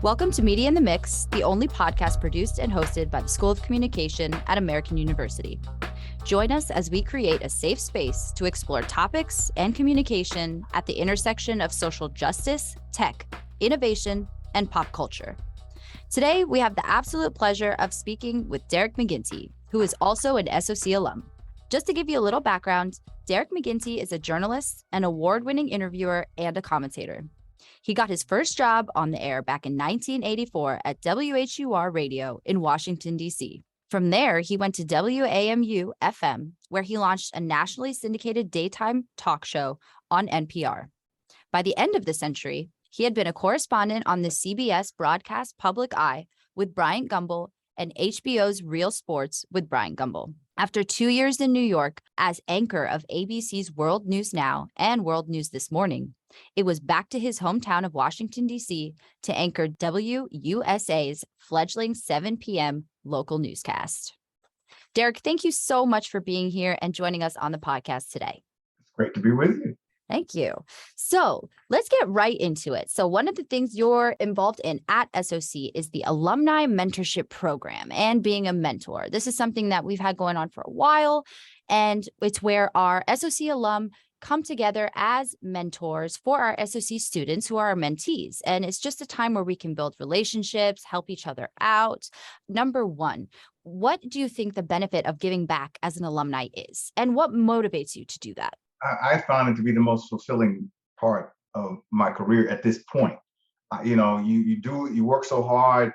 Welcome to Media in the Mix, the only podcast produced and hosted by the School of Communication at American University. Join us as we create a safe space to explore topics and communication at the intersection of social justice, tech, innovation, and pop culture. Today, we have the absolute pleasure of speaking with Derek McGinty, who is also an SOC alum. Just to give you a little background, Derek McGinty is a journalist, an award-winning interviewer, and a commentator. He got his first job on the air back in 1984 at WHUR Radio in Washington, D.C. From there, he went to WAMU-FM, where he launched a nationally syndicated daytime talk show on NPR. By the end of the century, he had been a correspondent on the CBS broadcast Public Eye with Bryant Gumbel and HBO's Real Sports with Bryant Gumbel. After 2 years in New York as anchor of ABC's World News Now and World News This Morning, it was back to his hometown of Washington, D.C. to anchor WUSA's fledgling 7 p.m. local newscast. Derek, thank you so much for being here and joining us on the podcast today. It's great to be with you. Thank you. So let's get right into it. So one of the things you're involved in at SOC is the Alumni Mentorship Program and being a mentor. This is something that we've had going on for a while, and it's where our SOC alum come together as mentors for our SOC students who are our mentees. And it's just a time where we can build relationships, help each other out. Number one, what do you think the benefit of giving back as an alumni is? And what motivates you to do that? I found it to be the most fulfilling part of my career at this point. You work so hard,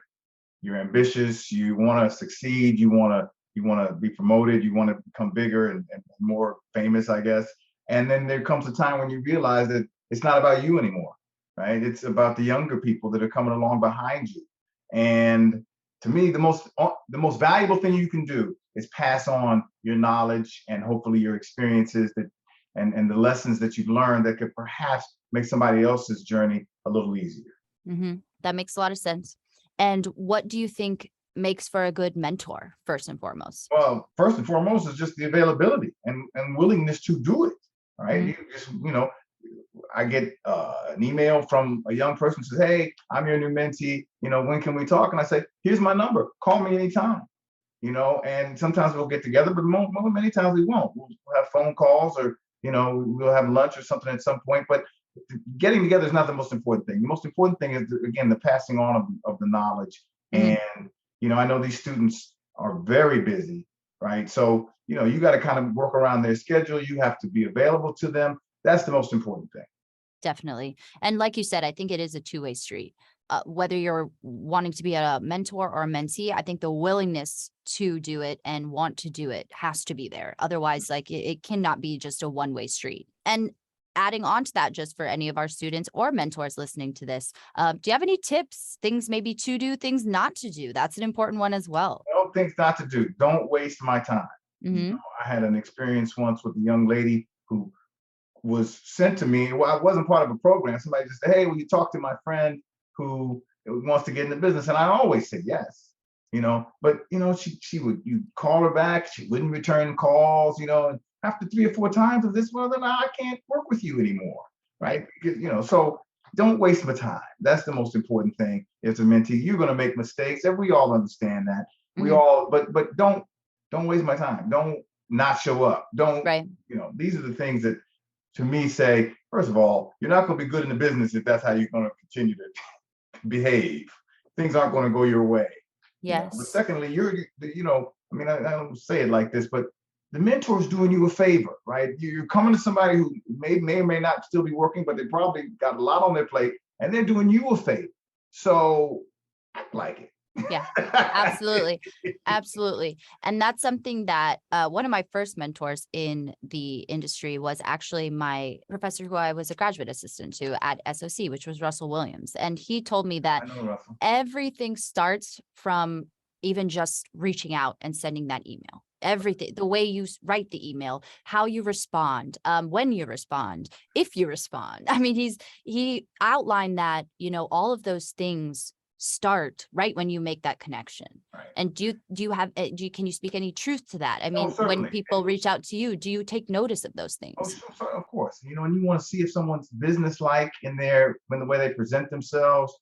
you're ambitious, you want to succeed, you want to be promoted, you want to become bigger and more famous, I guess. And then there comes a time when you realize that it's not about you anymore, right? It's about the younger people that are coming along behind you. And to me, the most valuable thing you can do is pass on your knowledge and hopefully your experiences and the lessons that you've learned that could perhaps make somebody else's journey a little easier. Mm-hmm. That makes a lot of sense. And what do you think makes for a good mentor, first and foremost? Well, first and foremost is just the availability and willingness to do it, right? Mm-hmm. I get an email from a young person who says, "Hey, I'm your new mentee, when can we talk?" And I say, "Here's my number, call me anytime." And sometimes we'll get together, but many times we won't. We'll have phone calls or we'll have lunch or something at some point, but getting together is not the most important thing. The most important thing is, again, the passing on of the knowledge. Mm-hmm. And, I know these students are very busy, right? So, you got to kind of work around their schedule. You have to be available to them. That's the most important thing. Definitely. And like you said, I think it is a two-way street. Whether you're wanting to be a mentor or a mentee, I think the willingness to do it and want to do it has to be there. Otherwise, it cannot be just a one-way street. And adding on to that, just for any of our students or mentors listening to this, do you have any tips, things maybe to do, things not to do? That's an important one as well. Things not to do. Don't waste my time. Mm-hmm. I had an experience once with a young lady who was sent to me. Well, I wasn't part of a program. Somebody just said, "Hey, will you talk to my friend who wants to get in the business?" And I always say yes, but you call her back, she wouldn't return calls, and after 3 or 4 times of this, well, then I can't work with you anymore, right? Because, so don't waste my time. That's the most important thing. As a mentee, you're going to make mistakes, and we all understand that. Mm-hmm. But don't waste my time. Don't not show up. Don't, right. These are the things that, to me, say, first of all, you're not going to be good in the business if that's how you're going to continue to behave. Things aren't going to go your way. Yes. But secondly, I don't say it like this, but the mentor is doing you a favor, right? You're coming to somebody who may or may not still be working, but they probably got a lot on their plate, and they're doing you a favor. So act like it. Yeah, absolutely. Absolutely. And that's something that one of my first mentors in the industry was actually my professor who I was a graduate assistant to at SOC, which was Russell Williams. And he told me that everything starts from even just reaching out and sending that email. Everything, the way you write the email, how you respond, when you respond, if you respond. I mean, he outlined that, all of those things start right when you make that connection. Right. And can you speak any truth to that? I mean, when people reach out to you, do you take notice of those things? Sure, of course. And you want to see if someone's business-like in the way they present themselves.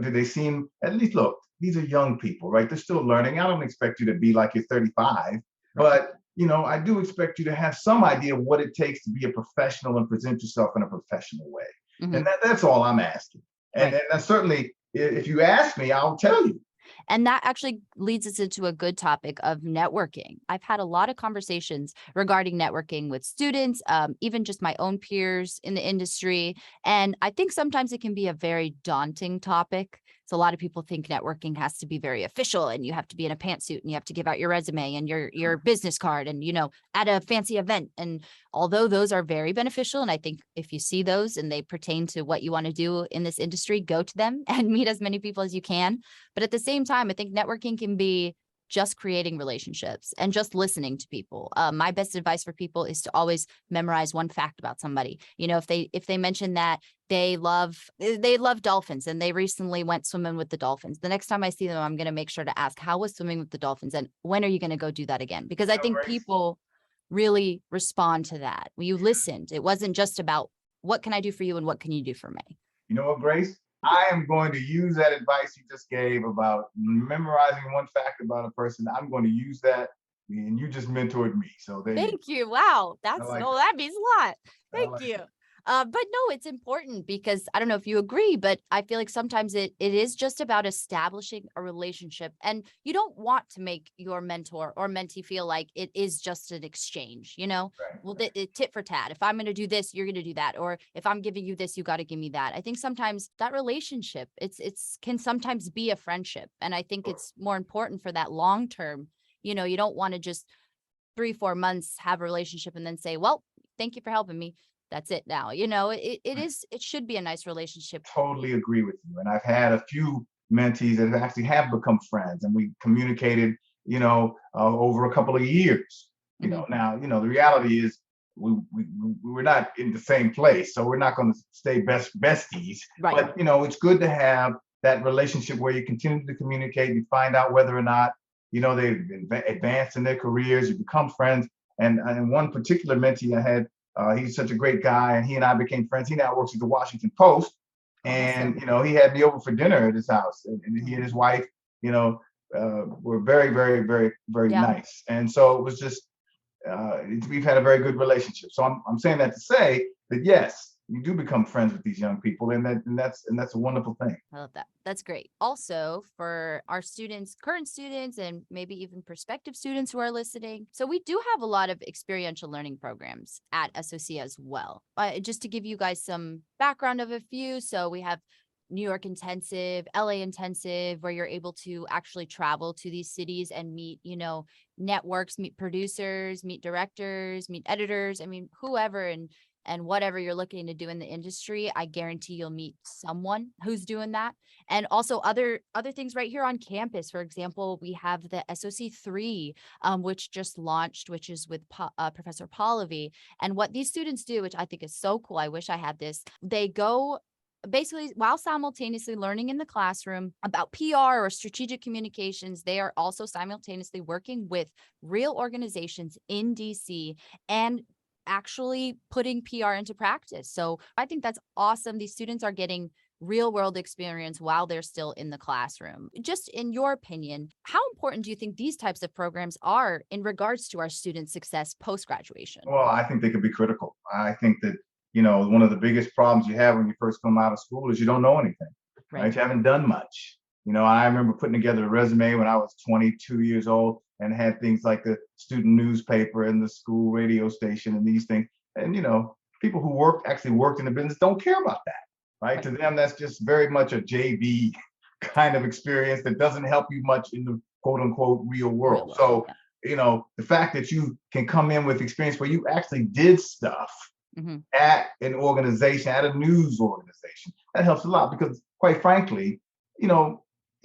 do they seem, at least look, these are young people, right? They're still learning. I don't expect you to be like you're 35, but I do expect you to have some idea of what it takes to be a professional and present yourself in a professional way. And that's all I'm asking. And that's certainly, if you ask me, I'll tell you. And that actually leads us into a good topic of networking. I've had a lot of conversations regarding networking with students, even just my own peers in the industry. And I think sometimes it can be a very daunting topic. So a lot of people think networking has to be very official and you have to be in a pantsuit and you have to give out your resume and your business card and, at a fancy event. And although those are very beneficial, and I think if you see those and they pertain to what you want to do in this industry, go to them and meet as many people as you can. But at the same time, I think networking can be just creating relationships and just listening to people. My best advice for people is to always memorize one fact about somebody. If they mention that they love dolphins and they recently went swimming with the dolphins, the next time I see them, I'm going to make sure to ask, how was swimming with the dolphins and when are you going to go do that again? Because I think people really respond to that. When you listened, it wasn't just about what can I do for you and what can you do for me? You know what, Grace? I am going to use that advice you just gave about memorizing one fact about a person. I'm going to use that, and you just mentored me. So thank you. Wow, that means a lot. Thank you. But no, it's important because I don't know if you agree, but I feel like sometimes it is just about establishing a relationship, and you don't want to make your mentor or mentee feel like it is just an exchange, tit for tat. If I'm going to do this, you're going to do that. Or if I'm giving you this, you got to give me that. I think sometimes that relationship, it's can sometimes be a friendship. And I think it's more important for that long term. You don't want to just 3-4 months have a relationship and then say, well, thank you for helping me. That's it now. It should be a nice relationship. Totally agree with you. And I've had a few mentees that actually have become friends, and we communicated, over a couple of years. Now, the reality is we're not in the same place, so we're not going to stay besties. Right. But it's good to have that relationship where you continue to communicate, you find out whether or not they've advanced in their careers, you become friends. And one particular mentee I had, he's such a great guy, and he and I became friends. He now works at the Washington Post, and he had me over for dinner at his house, and he and his wife, were very, very, very, very nice. And so it was just we've had a very good relationship. So I'm saying that to say that yes, you do become friends with these young people, and that's a wonderful thing. I love that. That's great. Also, for our students, current students, and maybe even prospective students who are listening. So we do have a lot of experiential learning programs at SOC as well. Just to give you guys some background of a few. So we have New York Intensive, LA Intensive, where you're able to actually travel to these cities and meet, networks, meet producers, meet directors, meet editors. I mean, whoever and whatever you're looking to do in the industry, I guarantee you'll meet someone who's doing that. And also other things right here on campus. For example, we have the SOC 3, which just launched, which is with Professor Pallavi. And what these students do, which I think is so cool, I wish I had this, they go basically while simultaneously learning in the classroom about PR or strategic communications, they are also simultaneously working with real organizations in DC and actually putting PR into practice. So I think that's awesome. These students are getting real world experience while they're still in the classroom. Just in your opinion, how important do you think these types of programs are in regards to our student success post-graduation? Well, I think they could be critical. I think that, one of the biggest problems you have when you first come out of school is you don't know anything, right? You haven't done much. I remember putting together a resume when I was 22 years old and had things like the student newspaper and the school radio station and these things. And, people who actually worked in the business don't care about that, right? To them, that's just very much a JV kind of experience that doesn't help you much in the quote unquote real world. So, the fact that you can come in with experience where you actually did stuff at an organization, at a news organization, that helps a lot because quite frankly,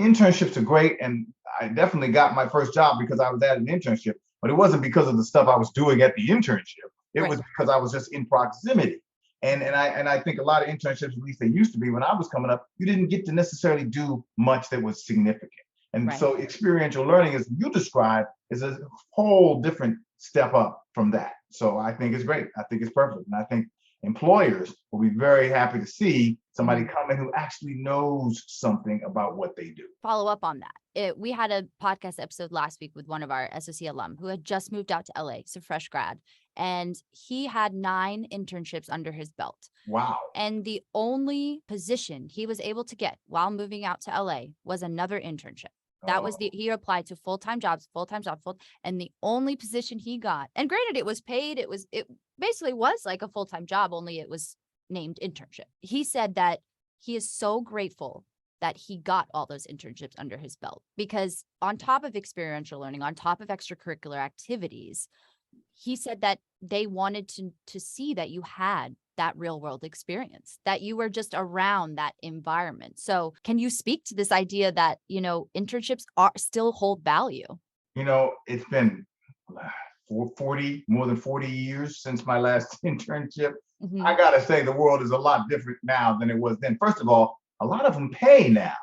internships are great. And I definitely got my first job because I was at an internship, but it wasn't because of the stuff I was doing at the internship. It was because I was just in proximity. And I think a lot of internships, at least they used to be when I was coming up, you didn't get to necessarily do much that was significant. And so experiential learning, as you described, is a whole different step up from that. So I think it's great. I think it's perfect. And I think employers will be very happy to see somebody come in who actually knows something about what they do. Follow up on that. We had a podcast episode last week with one of our SOC alum who had just moved out to LA. He's a fresh grad, and he had 9 internships under his belt. Wow. And the only position he was able to get while moving out to LA was another internship. That was he applied to full-time jobs, and the only position he got, and granted it was paid, it basically was like a full-time job, only it was named internship. He said that he is so grateful that he got all those internships under his belt, because on top of experiential learning, on top of extracurricular activities, he said that they wanted to see that you had that real world experience, that you were just around that environment. So can you speak to this idea that, internships still hold value? It's been more than 40 years since my last internship. I gotta say, the world is a lot different now than it was then. First of all, a lot of them pay now,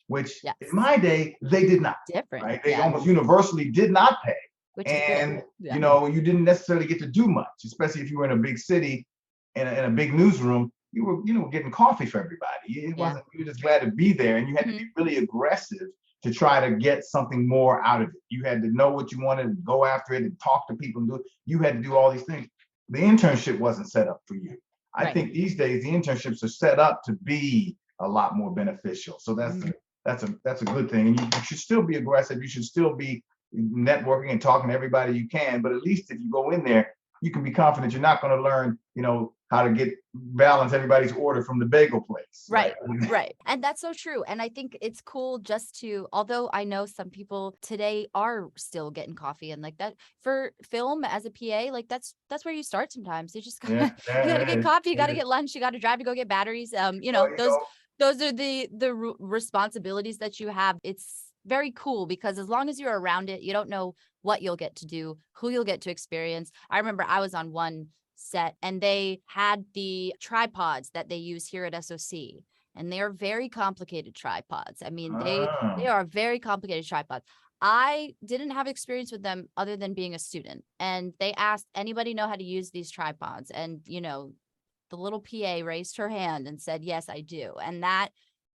which in my day, they did not. Different. Right? They almost universally did not pay. Which and, you didn't necessarily get to do much, especially if you were in a big city, in a big newsroom. You were getting coffee for everybody. It wasn't, you were just glad to be there, and you had to be really aggressive to try to get something more out of it. You had to know what you wanted and go after it and talk to people and do it. You had to do all these things. The internship wasn't set up for you. I think these days the internships are set up to be a lot more beneficial. So that's a good thing. And you should still be aggressive. You should still be networking and talking to everybody you can. But at least if you go in there, you can be confident you're not going to learn, how to balance everybody's order from the bagel place. Right. And that's so true. And I think it's cool just although I know some people today are still getting coffee and like that for film as a PA, like that's where you start sometimes. You just you got to get coffee, you got to get lunch, you got to drive to go get batteries. Those are the responsibilities that you have. It's very cool because as long as you're around it, you don't know what you'll get to do, who you'll get to experience. I remember I was on one set and they had the tripods that they use here at SOC, and they are very complicated tripods. I mean, they are very complicated tripods. I didn't have experience with them other than being a student, and they asked, anybody know how to use these tripods? And the little PA raised her hand and said, yes, I do. And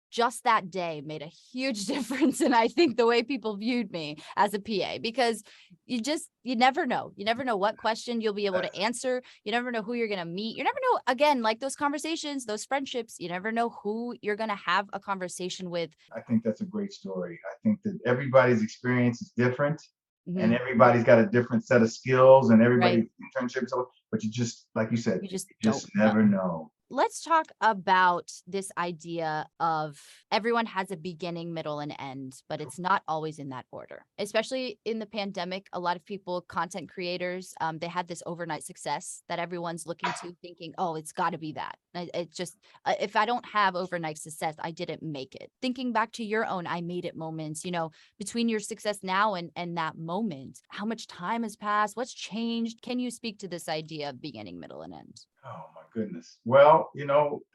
just that day made a huge difference in, I think, the way people viewed me as a PA, because you never know. You never know what question you'll be able to answer. You never know who you're going to meet. You never know, again, like those conversations, those friendships, you never know who you're going to have a conversation with. I think that's a great story. I think that everybody's experience is different, and everybody's got a different set of skills, and everybody's internships, but you just, like you said, you just never know. Let's talk about this idea of everyone has a beginning, middle, and end, but it's not always in that order. Especially in the pandemic, a lot of people, content creators, they had this overnight success that everyone's looking to, thinking, oh, it's got to be that. It's just, if I don't have overnight success, I didn't make it. Thinking back to your own I made it moments, between your success now and that moment, how much time has passed? What's changed? Can you speak to this idea of beginning, middle, and end? Oh my goodness. Well,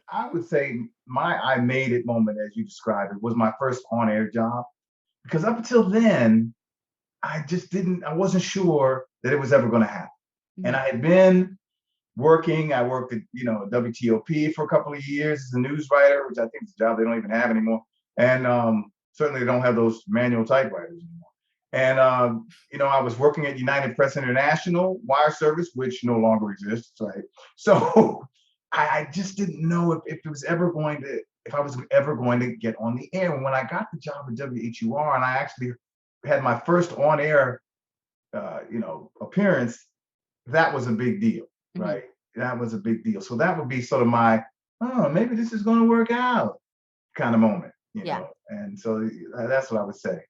I would say my I made it moment, as you described it, was my first on-air job. Because up until then, I wasn't sure that it was ever going to happen. And I had been working. I worked at, WTOP for a couple of years as a news writer, which I think is a job they don't even have anymore. And certainly they don't have those manual typewriters anymore. And, I was working at United Press International wire service, which no longer exists, right? So I just didn't know if I was ever going to get on the air. And when I got the job at WHUR and I actually had my first on-air, appearance, that was a big deal, right? That was a big deal. So that would be sort of my, maybe this is going to work out kind of moment, you know? And so that's what I would say.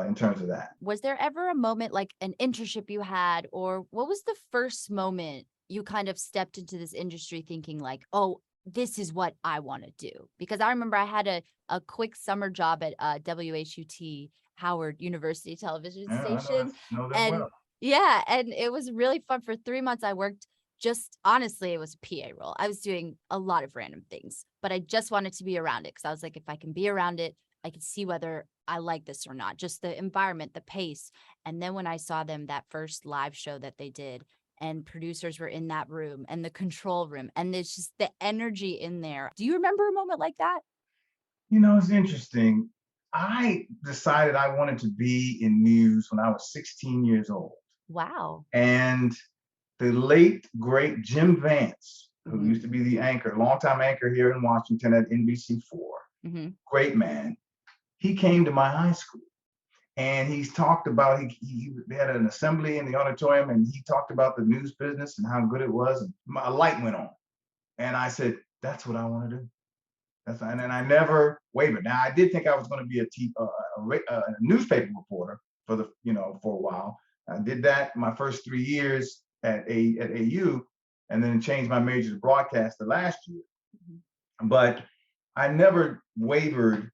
In terms of that. Was there ever a moment like an internship you had, or what was the first moment you kind of stepped into this industry thinking like, oh, this is what I want to do? Because I remember I had a quick summer job at WHUT, Howard University television station. And it was really fun. For 3 months, I worked honestly, it was a PA role. I was doing a lot of random things, but I just wanted to be around it because I was like, if I can be around it, I could see whether I like this or not, just the environment, the pace. And then when I saw them, that first live show that they did, and producers were in that room and the control room, and there's just the energy in there. Do you remember a moment like that? It's interesting. I decided I wanted to be in news when I was 16 years old. Wow. And the late, great Jim Vance, who Mhm. used to be the anchor, longtime anchor here in Washington at NBC4, great man, he came to my high school. And he's talked about, he had an assembly in the auditorium, and he talked about the news business and how good it was. And my light went on. And I said, that's what I want to do. And then I never wavered. Now, I did think I was going to be a newspaper reporter for a while. I did that my first 3 years at AU, and then changed my major to broadcaster last year. But I never wavered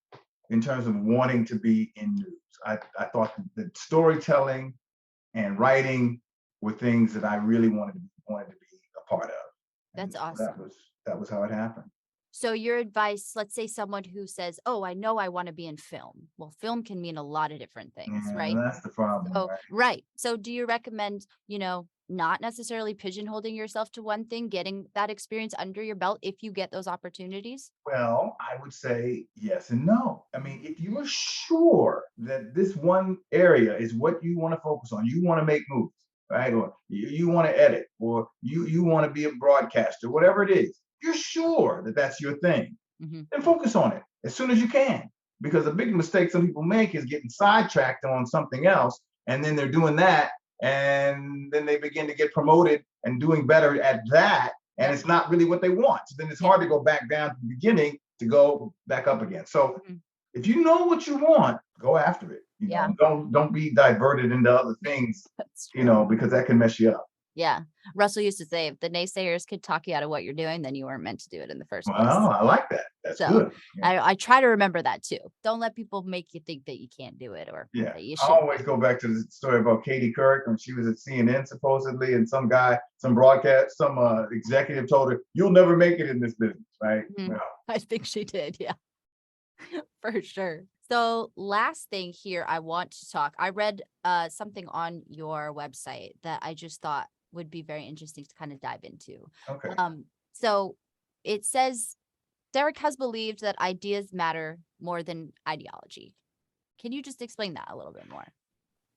in terms of wanting to be in news. I thought that storytelling and writing were things that I really wanted to be a part of. That's And awesome. that was how it happened. So your advice, let's say someone who says, oh, I know I want to be in film. Well, film can mean a lot of different things, Yeah, right? that's the problem, So, right? right. So do you recommend, not necessarily pigeonholing yourself to one thing, getting that experience under your belt if you get those opportunities? Well, I would say yes and no. I mean, if you are sure that this one area is what you want to focus on, you want to make movies, right? Or you want to edit, or you want to be a broadcaster, whatever it is, you're sure that that's your thing, then focus on it as soon as you can. Because a big mistake some people make is getting sidetracked on something else, and then they're doing that, and then they begin to get promoted and doing better at that, and it's not really what they want. So then it's hard to go back down to the beginning to go back up again. So if you know what you want, go after it. Don't be diverted into other things, because that can mess you up. Yeah. Russell used to say, if the naysayers could talk you out of what you're doing, then you weren't meant to do it in the first place. Well, I like that. That's So good. Yeah. I try to remember that too. Don't let people make you think that you can't do it or Yeah, that you I shouldn't. always go back to the story about Katie Couric when she was at CNN supposedly, and some executive told her, "You'll never make it in this business," right? Well, I think she did. Yeah, for sure. So last thing here, I want to talk. I read something on your website that I just thought would be very interesting to kind of dive into. okay. So it says Derek has believed that ideas matter more than ideology. Can you just explain that a little bit more?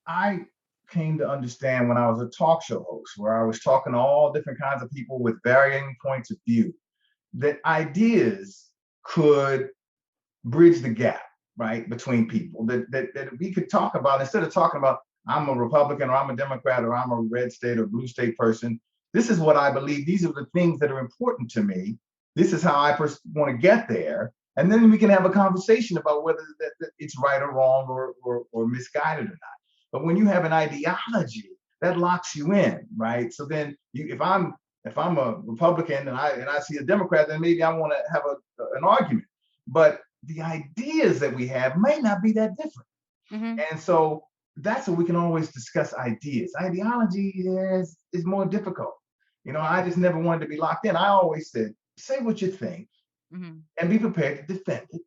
I came to understand when I was a talk show host, where I was talking to all different kinds of people with varying points of view, that ideas could bridge the gap, right, between people. That we could talk about, instead of talking about, I'm a Republican or I'm a Democrat or I'm a red state or blue state person. This is what I believe. These are the things that are important to me. This is how I want to get there. And then we can have a conversation about whether that it's right or wrong or misguided or not. But when you have an ideology, that locks you in, right? So then if I'm a Republican and I see a Democrat, then maybe I want to have an argument. But the ideas that we have may not be that different. And so that's what we can always discuss ideas. Ideology is more difficult. I just never wanted to be locked in. I always said, say what you think and be prepared to defend it.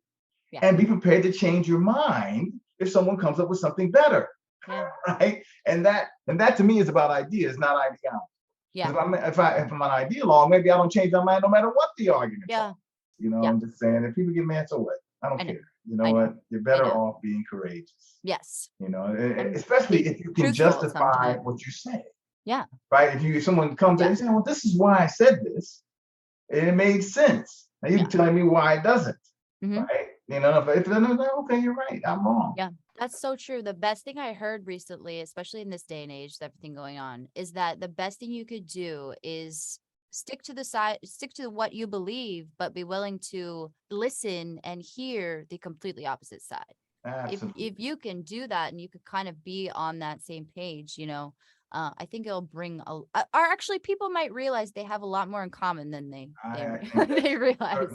Yeah. And be prepared to change your mind if someone comes up with something better. Yeah. Right. And that to me is about ideas, not ideology. Yeah. If I'm an ideologue, maybe I don't change my mind no matter what the argument is. Yeah. I'm just saying, if people get mad, so what? I don't care. You know what? You're better off being courageous. Yes. Especially if you can justify what you say. Yeah. Right. If someone comes in and say, well, this is why I said this, and it made sense. Now you're telling me why it doesn't. Right. If they're not, okay, you're right. I'm wrong. Yeah. That's so true. The best thing I heard recently, especially in this day and age, with everything going on, is that the best thing you could do is stick to what you believe, but be willing to listen and hear the completely opposite side. Absolutely. If you can do that and you could kind of be on that same page, I think it'll bring or actually people might realize they have a lot more in common than they realize,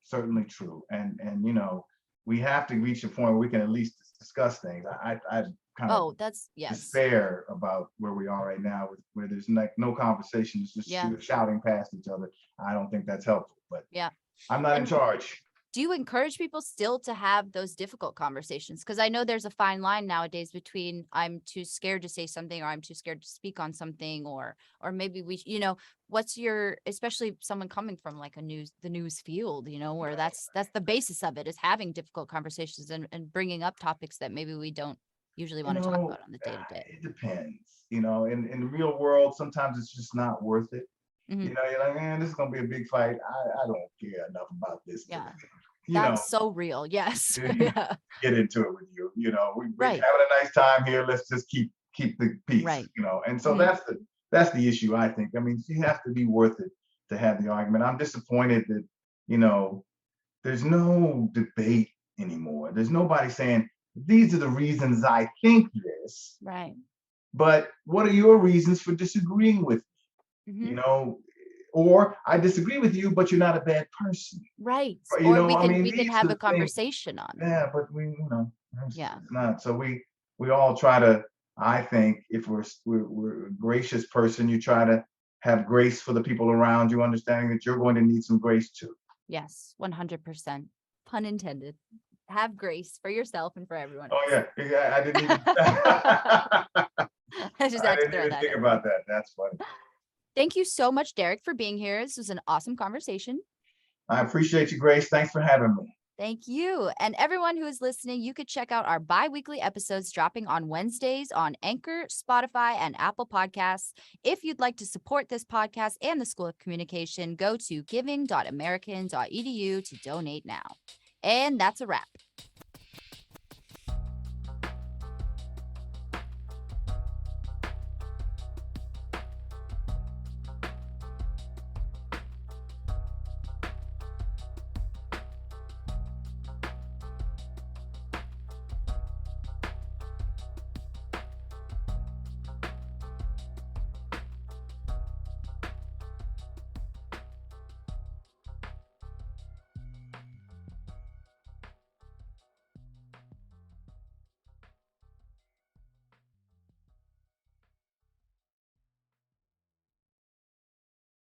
Certainly true. And we have to reach a point where we can at least discuss things. I kind of despair about where we are right now, where there's no conversation. It's just shouting past each other. I don't think that's helpful, but I'm not in charge. Do you encourage people still to have those difficult conversations? Because I know there's a fine line nowadays between I'm too scared to say something, or I'm too scared to speak on something, or maybe we, what's your, especially someone coming from like the news field, where that's the basis of it, is having difficult conversations and bringing up topics that maybe we don't usually You want to talk know, about on the day to day. it depends. In the real world, sometimes it's just not worth it. Mhm. You're like, man, this is gonna be a big fight. I don't care enough about this. Yeah, You know, that's so real. Yes. Yeah. get into it with you. We're Right. having a nice time here. Let's just keep the peace. Right. And so Mhm. that's the issue, I think. I mean, you have to be worth it to have the argument. I'm disappointed that you know there's no debate anymore. There's nobody saying these are the reasons I think this, Right. but what are your reasons for disagreeing with me? Mhm. Or I disagree with you, but you're not a bad person. Right. Or, Or we I can mean, we can these are have a the things. conversation on it. Yeah, but it's Yeah. not. So we all try to. I think if we're a gracious person, you try to have grace for the people around you, understanding that you're going to need some grace too. Yes, 100%. Pun intended. Have grace for yourself and for everyone Oh else. yeah, I didn't even. I I just had to didn't throw even that think in there. about that. That's funny. Thank you so much, Derek, for being here. This was an awesome conversation. I appreciate you, Grace. Thanks for having me. Thank you. And everyone who is listening, you could check out our bi-weekly episodes dropping on Wednesdays on Anchor, Spotify, and Apple Podcasts. If you'd like to support this podcast and the School of Communication, go to giving.american.edu to donate now. And that's a wrap.